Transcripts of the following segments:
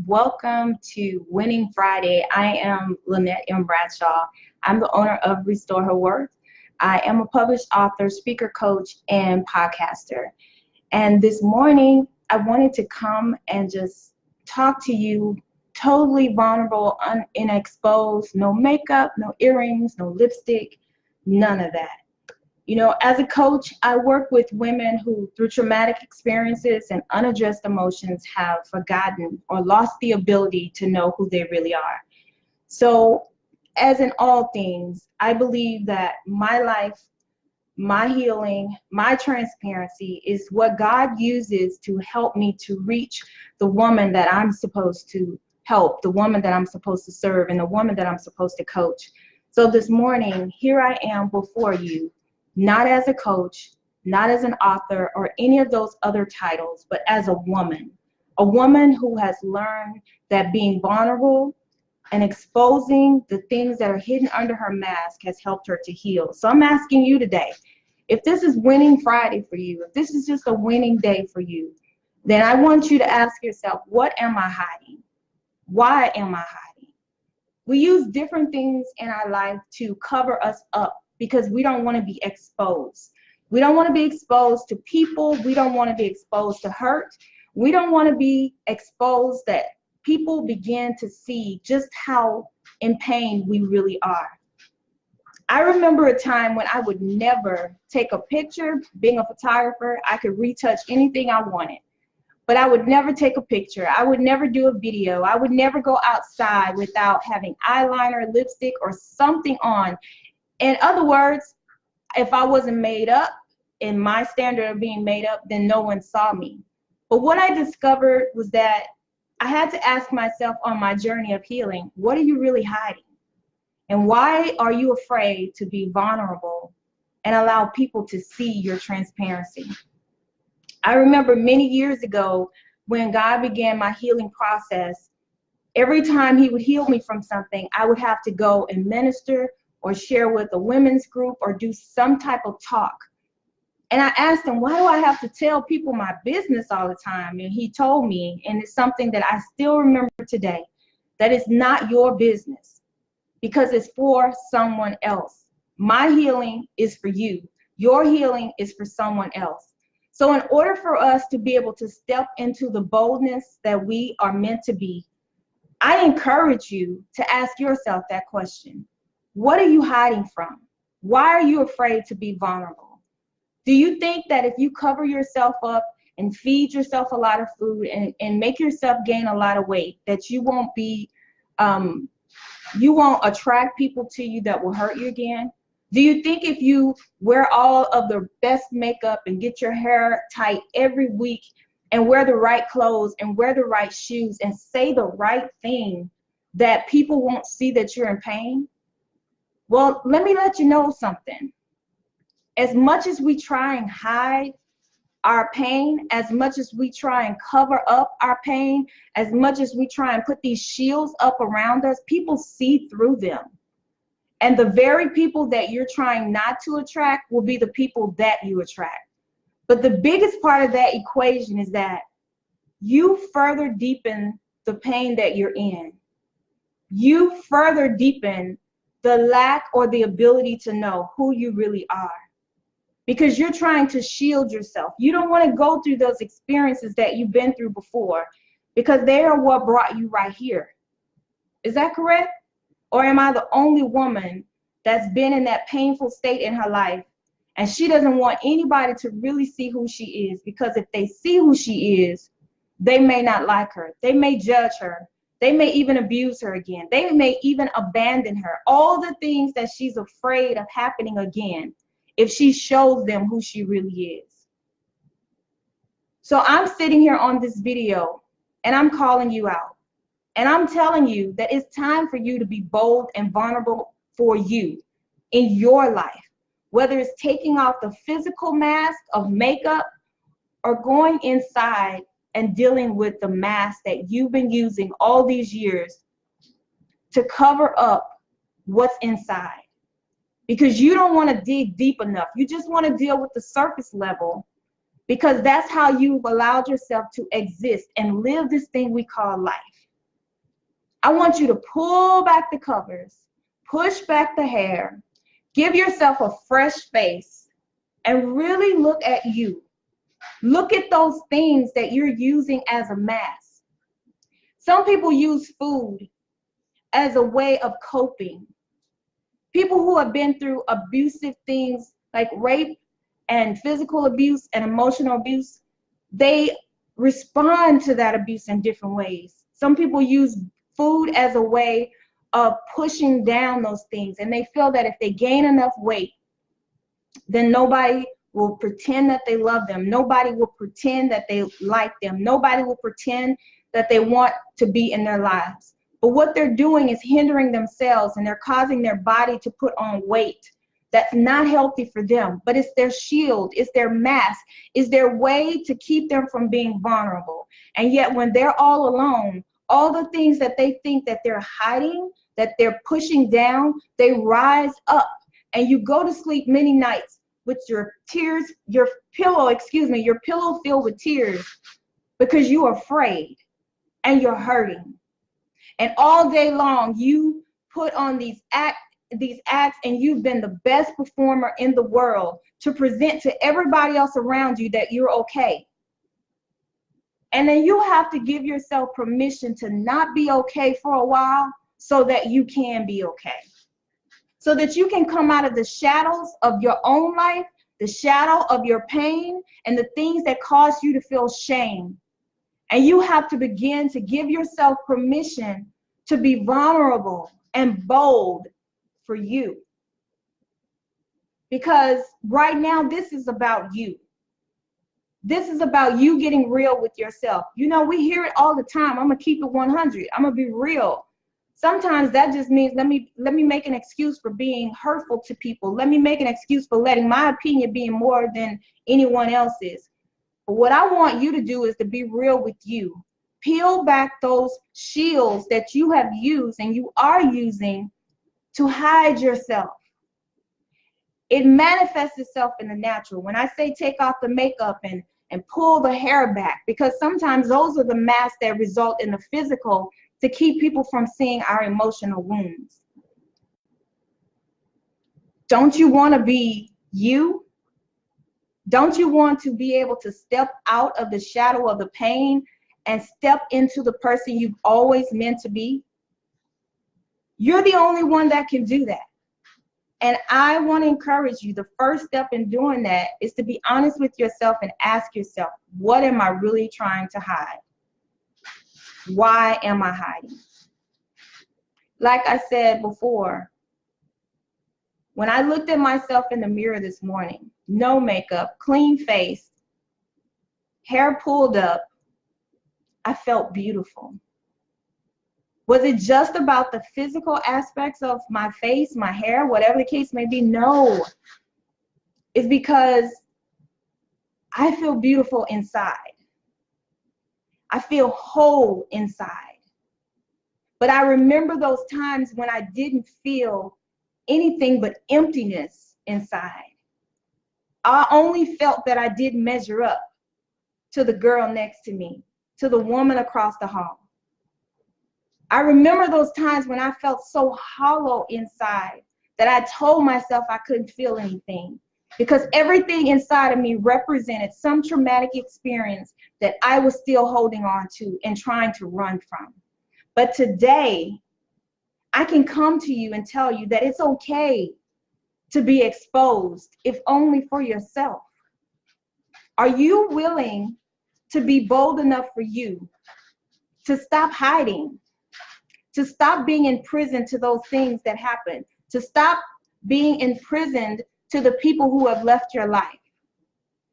welcome to Winning Friday. I am Lynette M Bradshaw. I'm the owner of Restore Her Worth. I am a published author, speaker coach, and podcaster. And this morning, I wanted to come and just talk to you totally vulnerable, unexposed, no makeup, no earrings, no lipstick, none of that. You know, as a coach, I work with women who, through traumatic experiences and unaddressed emotions, have forgotten or lost the ability to know who they really are. So, as in all things, I believe that my life, my healing, my transparency is what God uses to help me to reach the woman that I'm supposed to help, the woman that I'm supposed to serve, and the woman that I'm supposed to coach. So this morning, here I am before you, not as a coach, not as an author or any of those other titles, but as a woman who has learned that being vulnerable and exposing the things that are hidden under her mask has helped her to heal. So I'm asking you today, if this is Winning Friday for you, if this is just a winning day for you, then I want you to ask yourself, what am I hiding? Why am I hiding? We use different things in our life to cover us up because we don't want to be exposed. We don't want to be exposed to people. We don't want to be exposed to hurt. We don't want to be exposed that people begin to see just how in pain we really are. I remember a time when I would never take a picture. Being a photographer, I could retouch anything I wanted, but I would never take a picture. I would never do a video. I would never go outside without having eyeliner, lipstick, or something on. In other words, if I wasn't made up in my standard of being made up, then no one saw me. But what I discovered was that I had to ask myself on my journey of healing, what are you really hiding? And why are you afraid to be vulnerable and allow people to see your transparency? I remember many years ago when God began my healing process, every time he would heal me from something, I would have to go and minister or share with a women's group or do some type of talk. And I asked him, why do I have to tell people my business all the time? And he told me, and it's something that I still remember today, that it's not your business because it's for someone else. My healing is for you. Your healing is for someone else. So in order for us to be able to step into the boldness that we are meant to be, I encourage you to ask yourself that question. What are you hiding from? Why are you afraid to be vulnerable? Do you think that if you cover yourself up and feed yourself a lot of food and make yourself gain a lot of weight, that you won't attract people to you that will hurt you again? Do you think if you wear all of the best makeup and get your hair tight every week and wear the right clothes and wear the right shoes and say the right thing, that people won't see that you're in pain? Well, let me let you know something. As much as we try and hide our pain, as much as we try and cover up our pain, as much as we try and put these shields up around us, people see through them. And the very people that you're trying not to attract will be the people that you attract. But the biggest part of that equation is that you further deepen the pain that you're in. You further deepen the lack or the ability to know who you really are, because you're trying to shield yourself. You don't want to go through those experiences that you've been through before because they are what brought you right here. Is that correct? Or am I the only woman that's been in that painful state in her life and she doesn't want anybody to really see who she is? Because if they see who she is, they may not like her. They may judge her. They may even abuse her again. They may even abandon her. All the things that she's afraid of happening again if she shows them who she really is. So I'm sitting here on this video and I'm calling you out. And I'm telling you that it's time for you to be bold and vulnerable for you in your life. Whether it's taking off the physical mask of makeup or going inside and dealing with the mask that you've been using all these years to cover up what's inside. Because you don't want to dig deep enough. You just want to deal with the surface level because that's how you've allowed yourself to exist and live this thing we call life. I want you to pull back the covers, push back the hair, give yourself a fresh face, and really look at you. Look at those things that you're using as a mask. Some people use food as a way of coping. People who have been through abusive things like rape and physical abuse and emotional abuse, they respond to that abuse in different ways. Some people use food as a way of pushing down those things, and they feel that if they gain enough weight, then nobody will pretend that they love them. Nobody will pretend that they like them. Nobody will pretend that they want to be in their lives. But what they're doing is hindering themselves, and they're causing their body to put on weight that's not healthy for them. But it's their shield, it's their mask, it's their way to keep them from being vulnerable. And yet when they're all alone, all the things that they think that they're hiding, that they're pushing down, they rise up. And you go to sleep many nights with your tears, your pillow filled with tears, because you're afraid and you're hurting. And all day long, you put on these acts, and you've been the best performer in the world to present to everybody else around you that you're okay. And then you have to give yourself permission to not be okay for a while so that you can be okay. So that you can come out of the shadows of your own life, the shadow of your pain, and the things that cause you to feel shame. And you have to begin to give yourself permission to be vulnerable and bold for you. Because right now, this is about you. This is about you getting real with yourself. You know, we hear it all the time. I'm going to keep it 100. I'm going to be real. Sometimes that just means let me make an excuse for being hurtful to people. Let me make an excuse for letting my opinion be more than anyone else's. But what I want you to do is to be real with you. Peel back those shields that you have used and you are using to hide yourself. It manifests itself in the natural. When I say take off the makeup and pull the hair back, because sometimes those are the masks that result in the physical to keep people from seeing our emotional wounds. Don't you want to be you? Don't you want to be able to step out of the shadow of the pain and step into the person you've always meant to be? You're the only one that can do that. And I want to encourage you, the first step in doing that is to be honest with yourself and ask yourself, what am I really trying to hide? Why am I hiding? Like I said before, when I looked at myself in the mirror this morning, no makeup, clean face, hair pulled up, I felt beautiful. Was it just about the physical aspects of my face, my hair, whatever the case may be? No. It's because I feel beautiful inside. I feel whole inside. But I remember those times when I didn't feel anything but emptiness inside. I only felt that I didn't measure up to the girl next to me, to the woman across the hall. I remember those times when I felt so hollow inside that I told myself I couldn't feel anything, because everything inside of me represented some traumatic experience that I was still holding on to and trying to run from. But today, I can come to you and tell you that it's okay to be exposed, if only for yourself. Are you willing to be bold enough for you to stop hiding, to stop being imprisoned to those things that happen, to stop being imprisoned to the people who have left your life,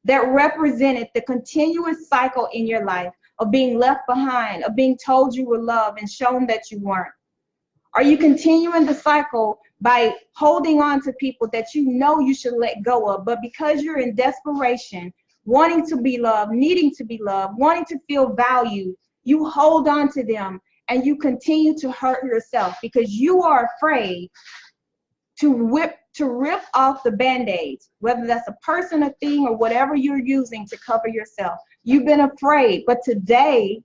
that represented the continuous cycle in your life of being left behind, of being told you were loved and shown that you weren't? Are you continuing the cycle by holding on to people that you know you should let go of, but because you're in desperation, wanting to be loved, needing to be loved, wanting to feel valued, you hold on to them and you continue to hurt yourself because you are afraid to rip off the Band-Aids, whether that's a person, a thing, or whatever you're using to cover yourself. You've been afraid, but today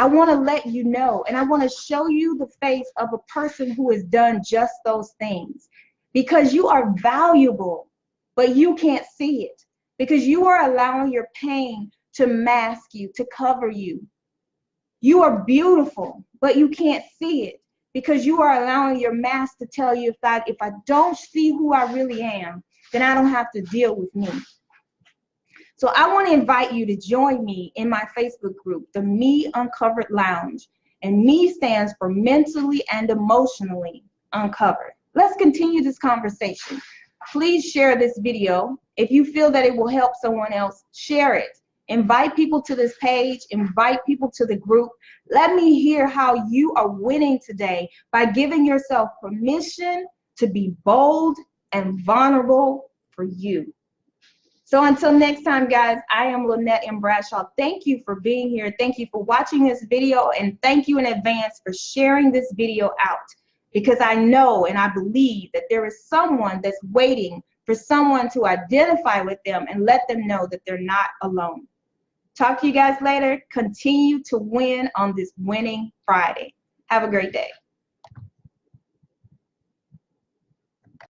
I want to let you know, and I want to show you the face of a person who has done just those things, because you are valuable, but you can't see it, because you are allowing your pain to mask you, to cover you. You are beautiful, but you can't see it, because you are allowing your mask to tell you, if I don't see who I really am, then I don't have to deal with me. So I want to invite you to join me in my Facebook group, the Me Uncovered Lounge. And Me stands for mentally and emotionally uncovered. Let's continue this conversation. Please share this video. If you feel that it will help someone else, share it. Invite people to this page. Invite people to the group. Let me hear how you are winning today by giving yourself permission to be bold and vulnerable for you. So until next time, guys, I am Lynette M Bradshaw. Thank you for being here. Thank you for watching this video, and thank you in advance for sharing this video out, because I know and I believe that there is someone that's waiting for someone to identify with them and let them know that they're not alone. Talk to you guys later. Continue to win on this Winning Friday. Have a great day.